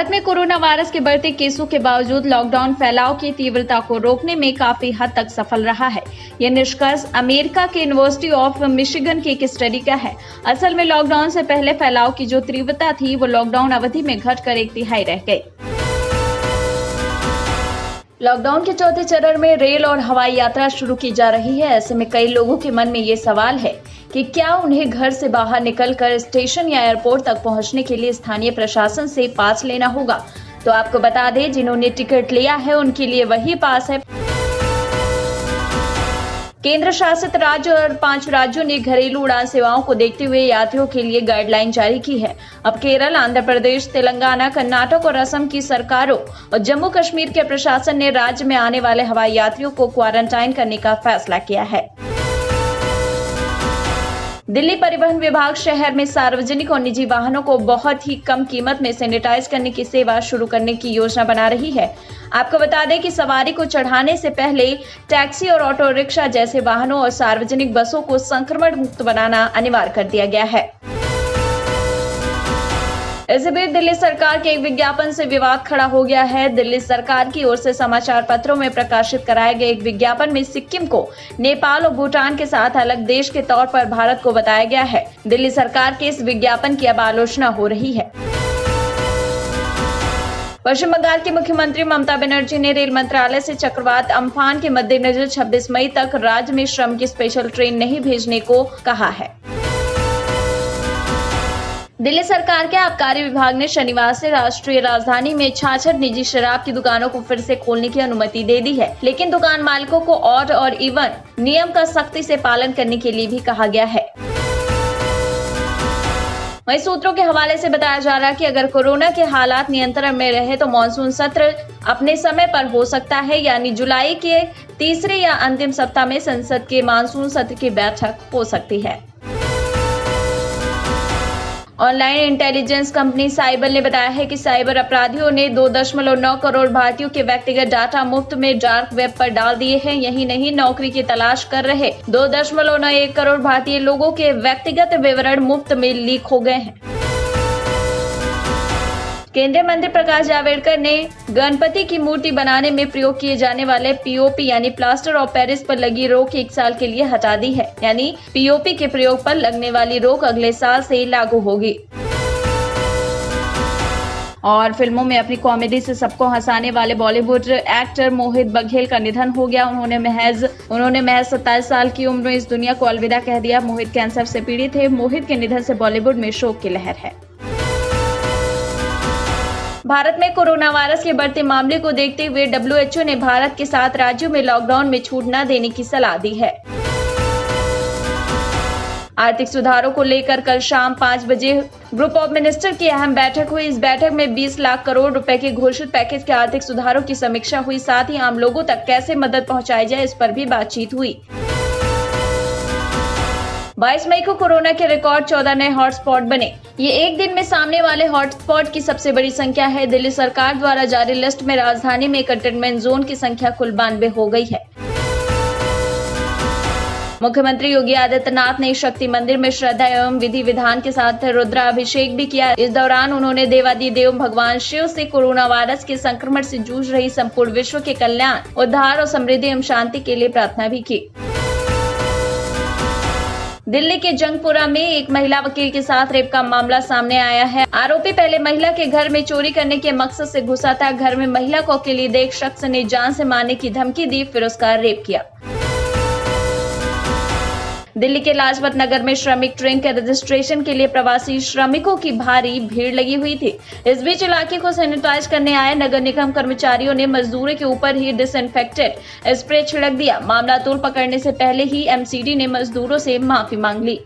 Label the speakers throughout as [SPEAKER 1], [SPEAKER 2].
[SPEAKER 1] भारत में corona virus के बढ़ते केसों के बावजूद लॉकडाउन फैलाव की तीव्रता को रोकने में काफी हद तक सफल रहा है। यह निष्कर्ष अमेरिका के यूनिवर्सिटी ऑफ मिशिगन की एक स्टडी का है। असल में लॉकडाउन से पहले फैलाव की जो तीव्रता थी वो लॉकडाउन अवधि में घटकर 1/3 रह गई। लॉकडाउन के चौथे चरण में रेल और हवाई यात्रा शुरू की जा रही है। ऐसे में कई लोगों के मन में ये सवाल है कि क्या उन्हें घर से बाहर निकलकर स्टेशन या एयरपोर्ट तक पहुंचने के लिए स्थानीय प्रशासन से पास लेना होगा। तो आपको बता दें, जिन्होंने टिकट लिया है उनके लिए वही पास है। केंद्र शासित राज्य और 5 राज्यों ने घरेलू उड़ान सेवाओं को देखते हुए यात्रियों के लिए गाइडलाइन जारी की है। अब केरल, आंध्र प्रदेश, तेलंगाना, कर्नाटक और असम की सरकारों और जम्मू कश्मीर के प्रशासन ने राज्य में आने वाले हवाई यात्रियों को क्वारंटाइन करने का फैसला किया है। दिल्ली परिवहन विभाग शहर में सार्वजनिक और निजी वाहनों को बहुत ही कम कीमत में सैनिटाइज करने की सेवा शुरू करने की योजना बना रही है। आपको बता दें कि सवारी को चढ़ाने से पहले टैक्सी और ऑटो रिक्शा जैसे वाहनों और सार्वजनिक बसों को संक्रमण मुक्त बनाना अनिवार्य कर दिया गया है। इसी बीच दिल्ली सरकार के एक विज्ञापन से विवाद खड़ा हो गया है। दिल्ली सरकार की ओर से समाचार पत्रों में प्रकाशित कराए गए एक विज्ञापन में सिक्किम को नेपाल और भूटान के साथ अलग देश के तौर पर भारत को बताया गया है। दिल्ली सरकार के इस विज्ञापन की अब आलोचना हो रही है। पश्चिम बंगाल की मुख्यमंत्री ममता बनर्जी ने रेल मंत्रालय से चक्रवात अम्फान के मद्देनजर 26 मई तक राज्य में श्रमिक स्पेशल ट्रेन नहीं भेजने को कहा है। दिल्ली सरकार के आबकारी विभाग ने शनिवार से राष्ट्रीय राजधानी में 66 निजी शराब की दुकानों को फिर से खोलने की अनुमति दे दी है, लेकिन दुकान मालिकों को ऑड और इवन नियम का सख्ती से पालन करने के लिए भी कहा गया है। वहीं सूत्रों के हवाले से बताया जा रहा है कि अगर कोरोना के हालात नियंत्रण में रहे तो मॉनसून सत्र अपने समय पर हो सकता है, यानी जुलाई के तीसरे या अंतिम सप्ताह में संसद के मानसून सत्र की बैठक हो सकती है। ऑनलाइन इंटेलिजेंस कंपनी साइबर ने बताया है कि साइबर अपराधियों ने 2.9 करोड़ भारतीयों के व्यक्तिगत डाटा मुफ्त में डार्क वेब पर डाल दिए हैं। यही नहीं, नौकरी की तलाश कर रहे 2.91 करोड़ भारतीय लोगों के व्यक्तिगत विवरण मुफ्त में लीक हो गए हैं। केंद्रीय मंत्री प्रकाश जावड़ेकर ने गणपति की मूर्ति बनाने में प्रयोग किए जाने वाले पीओपी यानी प्लास्टर ऑफ पेरिस पर लगी रोक 1 साल के लिए हटा दी है। यानी पीओपी के प्रयोग पर लगने वाली रोक अगले साल से लागू होगी। और फिल्मों में अपनी कॉमेडी से सबको हंसाने वाले बॉलीवुड एक्टर मोहित बघेल का निधन हो गया। उन्होंने महज 27 साल की उम्र में इस दुनिया को अलविदा कह दिया। मोहित कैंसर से पीड़ित थे। मोहित के निधन से बॉलीवुड में शोक की लहर है। भारत में कोरोना वायरस के बढ़ते मामले को देखते हुए WHO ने भारत के 7 राज्यों में लॉकडाउन में छूट न देने की सलाह दी है। आर्थिक सुधारों को लेकर कल शाम 5 बजे ग्रुप ऑफ मिनिस्टर की अहम बैठक हुई। इस बैठक में 20 लाख करोड़ रुपए के घोषित पैकेज के आर्थिक सुधारों की समीक्षा हुई। साथ ही आम लोगों तक कैसे मदद पहुंचाई जाए, इस पर भी बातचीत हुई। 22 मई को कोरोना के रिकॉर्ड 14 नए हॉटस्पॉट बने। ये एक दिन में सामने वाले हॉटस्पॉट की सबसे बड़ी संख्या है। दिल्ली सरकार द्वारा जारी लिस्ट में राजधानी में कंटेनमेंट जोन की संख्या कुल 92 हो गई है। मुख्यमंत्री योगी आदित्यनाथ ने शक्ति मंदिर में श्रद्धा एवं विधि विधान के साथ रुद्राभिषेक भी किया। इस दौरान उन्होंने देवादिदेव भगवान शिव से कोरोना वायरस के संक्रमण से जूझ रही संपूर्ण विश्व के कल्याण, उद्धार और समृद्धि एवं शांति के लिए प्रार्थना भी की। दिल्ली के जंगपुरा में एक महिला वकील के साथ रेप का मामला सामने आया है। आरोपी पहले महिला के घर में चोरी करने के मकसद से घुसा था। घर में महिला को अकेली देख शख्स ने जान से मारने की धमकी दी, फिर उसका रेप किया। दिल्ली के लाजपत नगर में श्रमिक ट्रेन के रजिस्ट्रेशन के लिए प्रवासी श्रमिकों की भारी भीड़ लगी हुई थी। इस बीच इलाके को सैनिटाइज करने आए नगर निगम कर्मचारियों ने मजदूरों के ऊपर ही डिसइंफेक्टेंट स्प्रे छिड़क दिया। मामला तूल पकड़ने से पहले ही एमसीडी ने मजदूरों से माफी मांग ली।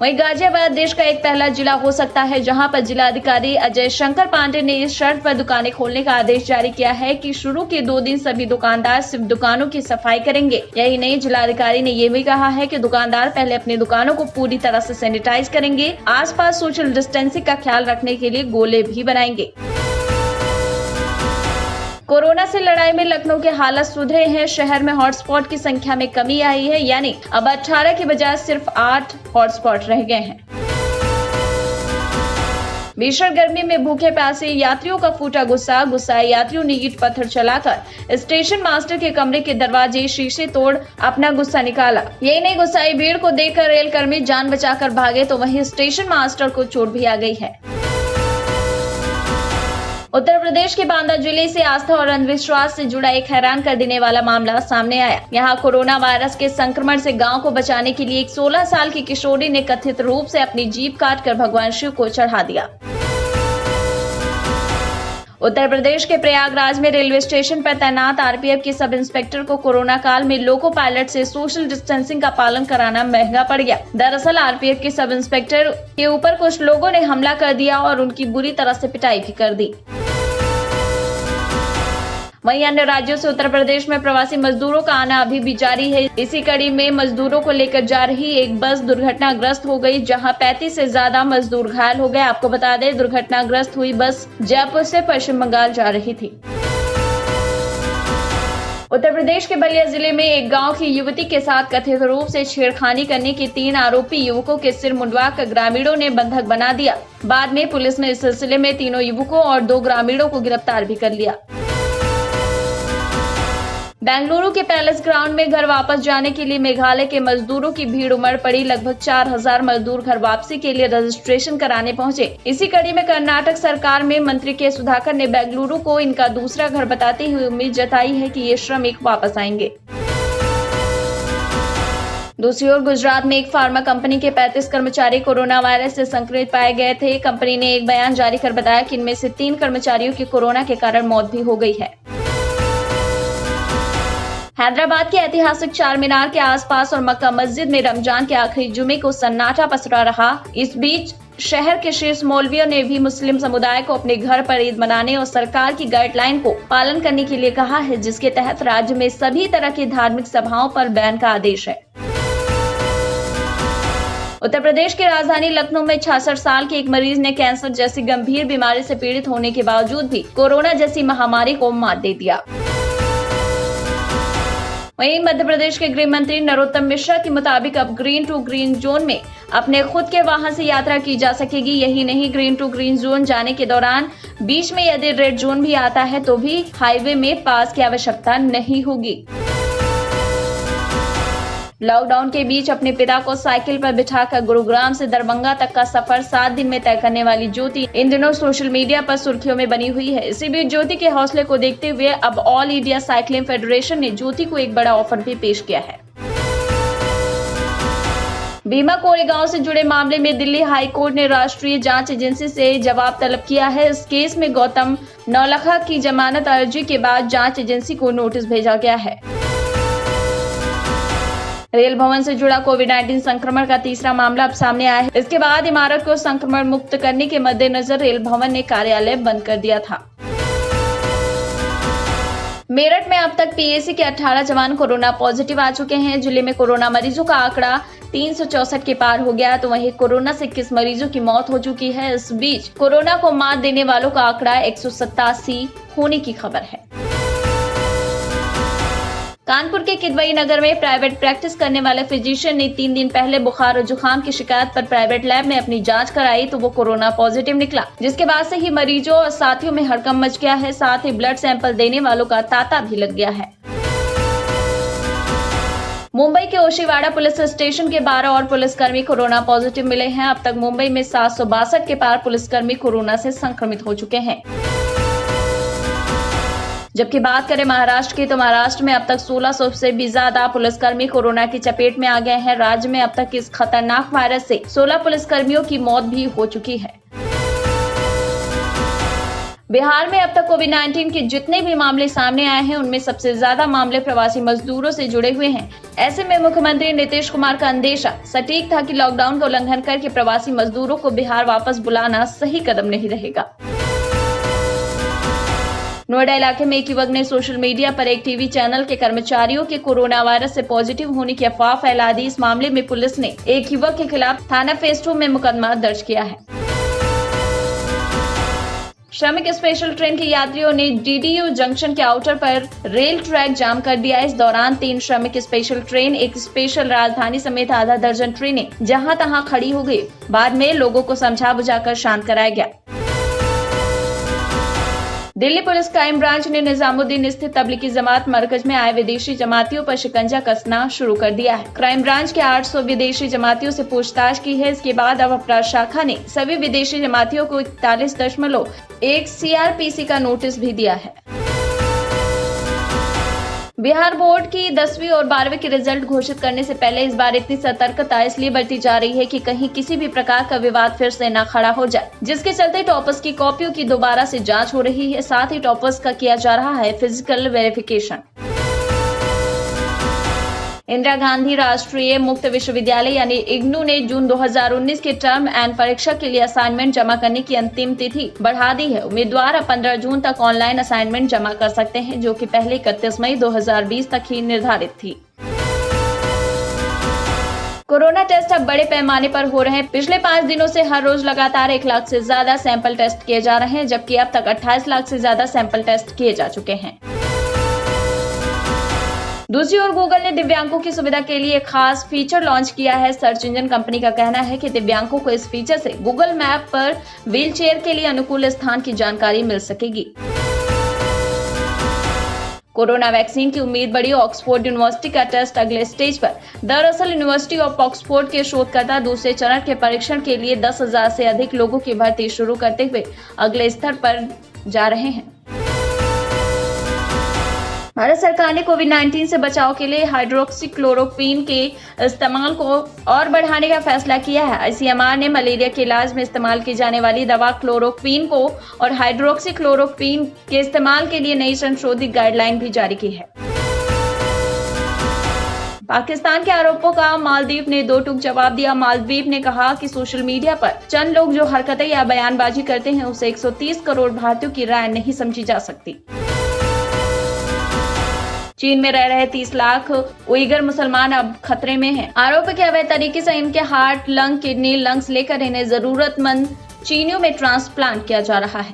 [SPEAKER 1] वहीं गाजियाबाद देश का एक पहला जिला हो सकता है जहां पर जिलाधिकारी अजय शंकर पांडे ने इस शर्त पर दुकानें खोलने का आदेश जारी किया है कि शुरू के 2 दिन सभी दुकानदार सिर्फ दुकानों की सफाई करेंगे। यही नहीं, जिलाधिकारी ने यह भी कहा है कि दुकानदार पहले अपनी दुकानों को पूरी तरह से सैनिटाइज करेंगे। आसपास सोशल डिस्टेंसिंग का ख्याल रखने के लिए गोले भी बनाएंगे। कोरोना से लड़ाई में लखनऊ के हालात सुधरे हैं। शहर में हॉटस्पॉट की संख्या में कमी आई है, यानी अब 18 के बजाय सिर्फ 8 हॉटस्पॉट रह गए हैं। भीषण गर्मी में भूखे प्यासे यात्रियों का फूटा गुस्सा यात्रियों ने ईंट पत्थर चलाकर स्टेशन मास्टर के कमरे के दरवाजे शीशे तोड़ अपना गुस्सा निकाला। यही नहीं, गुस्साई भीड़ को देखकर रेल कर्मी जान बचाकर भागे तो वहीं स्टेशन मास्टर को चोट भी आ गई है। उत्तर प्रदेश के बांदा जिले से आस्था और अंधविश्वास से जुड़ा एक हैरान कर देने वाला मामला सामने आया। यहाँ कोरोना वायरस के संक्रमण से गांव को बचाने के लिए एक 16 साल की किशोरी ने कथित रूप से अपनी जीभ काटकर भगवान शिव को चढ़ा दिया। उत्तर प्रदेश के प्रयागराज में रेलवे स्टेशन पर तैनात आरपीएफ के सब इंस्पेक्टर को कोरोना काल में लोको पायलट से सोशल डिस्टेंसिंग का पालन कराना महंगा पड़ गया। दरअसल आरपीएफ के सब इंस्पेक्टर के ऊपर कुछ लोगों ने हमला कर दिया और उनकी बुरी तरह से पिटाई भी कर दी। वहीं अन्य राज्यों से उत्तर प्रदेश में प्रवासी मजदूरों का आना अभी भी जारी है। इसी कड़ी में मजदूरों को लेकर जा रही एक बस दुर्घटनाग्रस्त हो गई, जहां 35 से ज्यादा मजदूर घायल हो गए। आपको बता दें, दुर्घटनाग्रस्त हुई बस जयपुर से पश्चिम बंगाल जा रही थी। उत्तर प्रदेश के बलिया जिले में एक गांव की युवती के साथ कथित रूप से छेड़खानी करने के 3 आरोपी युवकों के सिर मुंडवाकर ग्रामीणों ने बंधक बना दिया। बाद में पुलिस ने इस सिलसिले में तीनों युवकों और 2 ग्रामीणों को गिरफ्तार भी कर लिया। बेंगलुरु के पैलेस ग्राउंड में घर वापस जाने के लिए मेघालय के मजदूरों की भीड़ उमड़ पड़ी। लगभग 4000 मजदूर घर वापसी के लिए रजिस्ट्रेशन कराने पहुंचे। इसी कड़ी में कर्नाटक सरकार में मंत्री के सुधाकर ने बेंगलुरु को इनका दूसरा घर बताते हुए उम्मीद जताई है कि ये श्रमिक वापस आएंगे। दूसरी ओर गुजरात में एक फार्मा कंपनी के 35 कर्मचारी कोरोना वायरस से संक्रमित पाए गए थे। कंपनी ने एक बयान जारी कर बताया कि इनमें से 3 कर्मचारियों की कोरोना के कारण मौत भी हो गई है। हैदराबाद के ऐतिहासिक चार मीनार के आसपास और मक्का मस्जिद में रमजान के आखिरी जुमे को सन्नाटा पसरा रहा। इस बीच शहर के शीर्ष मौलवियों ने भी मुस्लिम समुदाय को अपने घर पर ईद मनाने और सरकार की गाइडलाइन को पालन करने के लिए कहा है, जिसके तहत राज्य में सभी तरह की धार्मिक सभाओं पर बैन का आदेश है। उत्तर प्रदेश की राजधानी लखनऊ में 66 साल के एक मरीज ने कैंसर जैसी गंभीर बीमारी से पीड़ित होने के बावजूद भी कोरोना जैसी महामारी को मात दे दिया। वहीं मध्य प्रदेश के गृह मंत्री नरोत्तम मिश्रा के मुताबिक अब ग्रीन टू ग्रीन जोन में अपने खुद के वाहन से यात्रा की जा सकेगी। यही नहीं, ग्रीन टू ग्रीन जोन जाने के दौरान बीच में यदि रेड जोन भी आता है तो भी हाईवे में पास की आवश्यकता नहीं होगी। लॉकडाउन के बीच अपने पिता को साइकिल पर बिठाकर गुरुग्राम से दरभंगा तक का सफर 7 दिन में तय करने वाली ज्योति इन दिनों सोशल मीडिया पर सुर्खियों में बनी हुई है। इसी बीच ज्योति के हौसले को देखते हुए अब ऑल इंडिया साइकिलिंग फेडरेशन ने ज्योति को एक बड़ा ऑफर भी पेश किया है। भीमा कोरेगांव से जुड़े मामले में दिल्ली हाई कोर्ट ने राष्ट्रीय जांच एजेंसी से जवाब तलब किया है। इस केस में गौतम नौलखा की जमानत अर्जी के बाद जांच एजेंसी को नोटिस भेजा गया है। रेल भवन से जुड़ा कोविड-19 संक्रमण का तीसरा मामला अब सामने आया है। इसके बाद इमारत को संक्रमण मुक्त करने के मद्देनजर रेल भवन ने कार्यालय बंद कर दिया था। मेरठ में अब तक पीएसी के 18 जवान कोरोना पॉजिटिव आ चुके हैं। जिले में कोरोना मरीजों का आंकड़ा 364 के पार हो गया, तो वहीं कोरोना से 21 मरीजों की मौत हो चुकी है। इस बीच कोरोना को मात देने वालों का आंकड़ा 187 होने की खबर है। कानपुर के किदवई नगर में प्राइवेट प्रैक्टिस करने वाले फिजिशियन ने 3 दिन पहले बुखार और जुकाम की शिकायत पर प्राइवेट लैब में अपनी जांच कराई तो वो कोरोना पॉजिटिव निकला, जिसके बाद से ही मरीजों और साथियों में हड़कंप मच गया है। साथ ही ब्लड सैंपल देने वालों का तांता भी लग गया है। मुंबई के ओशिवाड़ा पुलिस स्टेशन के 12 और पुलिसकर्मी कोरोना पॉजिटिव मिले हैं। अब तक मुंबई में 762 के पार पुलिसकर्मी कोरोना से संक्रमित हो चुके हैं। जबकि बात करें महाराष्ट्र की, तो महाराष्ट्र में अब तक 1600 से भी ज्यादा पुलिसकर्मी कोरोना की चपेट में आ गए हैं। राज्य में अब तक इस खतरनाक वायरस से 16 पुलिसकर्मियों की मौत भी हो चुकी है। बिहार में अब तक कोविड-19 के जितने भी मामले सामने आए हैं, उनमें सबसे ज्यादा मामले प्रवासी मजदूरों से जुड़े हुए हैं। ऐसे में मुख्यमंत्री नीतीश कुमार का अंदेशा सटीक था कि लॉकडाउन का उल्लंघन करके प्रवासी मजदूरों को बिहार वापस बुलाना सही कदम नहीं रहेगा। नोएडा इलाके में एक युवक ने सोशल मीडिया पर एक टीवी चैनल के कर्मचारियों के कोरोना वायरस से पॉजिटिव होने की अफवाह फैला दी। इस मामले में पुलिस ने एक युवक के खिलाफ थाना फेज 2 में मुकदमा दर्ज किया है। श्रमिक स्पेशल ट्रेन के यात्रियों ने डीडीयू जंक्शन के आउटर पर रेल ट्रैक जाम कर दिया। इस दौरान 3 श्रमिक स्पेशल ट्रेन, एक स्पेशल राजधानी समेत आधा दर्जन ट्रेनें जहां तहां खड़ी हो गई। बाद में लोगों को समझा बुझाकर शांत कराया गया। दिल्ली पुलिस क्राइम ब्रांच ने निजामुद्दीन स्थित तबलीगी जमात मरकज में आए विदेशी जमातियों पर शिकंजा कसना शुरू कर दिया है। क्राइम ब्रांच के 800 विदेशी जमातियों से पूछताछ की है। इसके बाद अब अपराध शाखा ने सभी विदेशी जमातियों को 41.1 CRPC का नोटिस भी दिया है। बिहार बोर्ड की 10वीं और 12वीं के रिजल्ट घोषित करने से पहले इस बार इतनी सतर्कता इसलिए बरती जा रही है कि कहीं किसी भी प्रकार का विवाद फिर से न खड़ा हो जाए, जिसके चलते टॉपर्स की कॉपियों की दोबारा से जांच हो रही है। साथ ही टॉपर्स का किया जा रहा है फिजिकल वेरिफिकेशन। इंदिरा गांधी राष्ट्रीय मुक्त विश्वविद्यालय यानी इग्नू ने जून 2019 के टर्म एंड परीक्षा के लिए असाइनमेंट जमा करने की अंतिम तिथि बढ़ा दी है। उम्मीदवार अब 15 जून तक ऑनलाइन असाइनमेंट जमा कर सकते हैं, जो कि पहले 31 मई 2020 तक ही निर्धारित थी। कोरोना टेस्ट अब बड़े पैमाने पर हो रहे हैं। पिछले 5 दिनों से हर रोज लगातार 1 लाख से ज्यादा सैंपल टेस्ट किए जा रहे हैं, जबकि अब तक 28 लाख से ज्यादा सैंपल टेस्ट किए जा चुके हैं। दूसरी ओर गूगल ने दिव्यांगों की सुविधा के लिए एक खास फीचर लॉन्च किया है। सर्च इंजन कंपनी का कहना है कि दिव्यांगों को इस फीचर से गूगल मैप पर व्हीलचेयर के लिए अनुकूल स्थान की जानकारी मिल सकेगी। कोरोना वैक्सीन की उम्मीद बढ़ी। ऑक्सफोर्ड यूनिवर्सिटी का टेस्ट अगले स्टेज पर। दरअसल यूनिवर्सिटी ऑफ ऑक्सफोर्ड के शोधकर्ता दूसरे चरण के परीक्षण के लिए 10,000 से अधिक लोगों की भर्ती शुरू करते हुए अगले स्तर पर जा रहे हैं। भारत सरकार ने कोविड-19 से बचाव के लिए हाइड्रोक्सीक्लोरोक्वीन के इस्तेमाल को और बढ़ाने का फैसला किया है। ICMR ने मलेरिया के इलाज में इस्तेमाल की जाने वाली दवा क्लोरोक्वीन को और हाइड्रोक्सीक्लोरोक्वीन के इस्तेमाल के लिए नई संशोधित गाइडलाइन भी जारी की है। पाकिस्तान के आरोपों का मालदीव ने दो टूक जवाब दिया। मालदीव ने कहा कि सोशल मीडिया पर चंद लोग जो हरकतें या बयानबाजी करते हैं उसे 130 करोड़ भारतीयों की राय नहीं समझी जा सकती। चीन में रह रहे 30 लाख उइगर मुसलमान अब खतरे में हैं। आरोप है कि अवैध तरीके से इनके हार्ट, लंग, किडनी, लंग्स लेकर इन्हें जरूरतमंद चीनियों में ट्रांसप्लांट किया जा रहा है।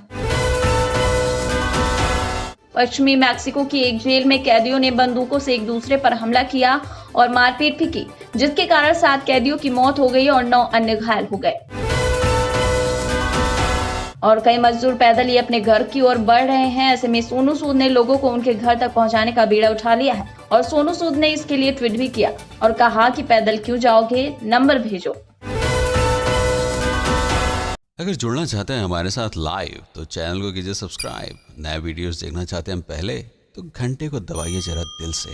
[SPEAKER 1] पश्चिमी मैक्सिको की एक जेल में कैदियों ने बंदूकों से एक दूसरे पर हमला किया और मारपीट भी की, जिसके कारण 7 कैदियों की मौत हो गई और 9 अन्य घायल हो गए। और कई मजदूर पैदल ही अपने घर की ओर बढ़ रहे हैं। ऐसे में सोनू सूद ने लोगों को उनके घर तक पहुंचाने का बीड़ा उठा लिया है और सोनू सूद ने इसके लिए ट्वीट भी किया और कहा कि पैदल क्यों जाओगे, नंबर भेजो।
[SPEAKER 2] अगर जुड़ना चाहते हैं हमारे साथ लाइव तो चैनल को कीजिए सब्सक्राइब। नए वीडियोस देखना चाहते हैं हम पहले तो घंटे को दबाइए जरा दिल से।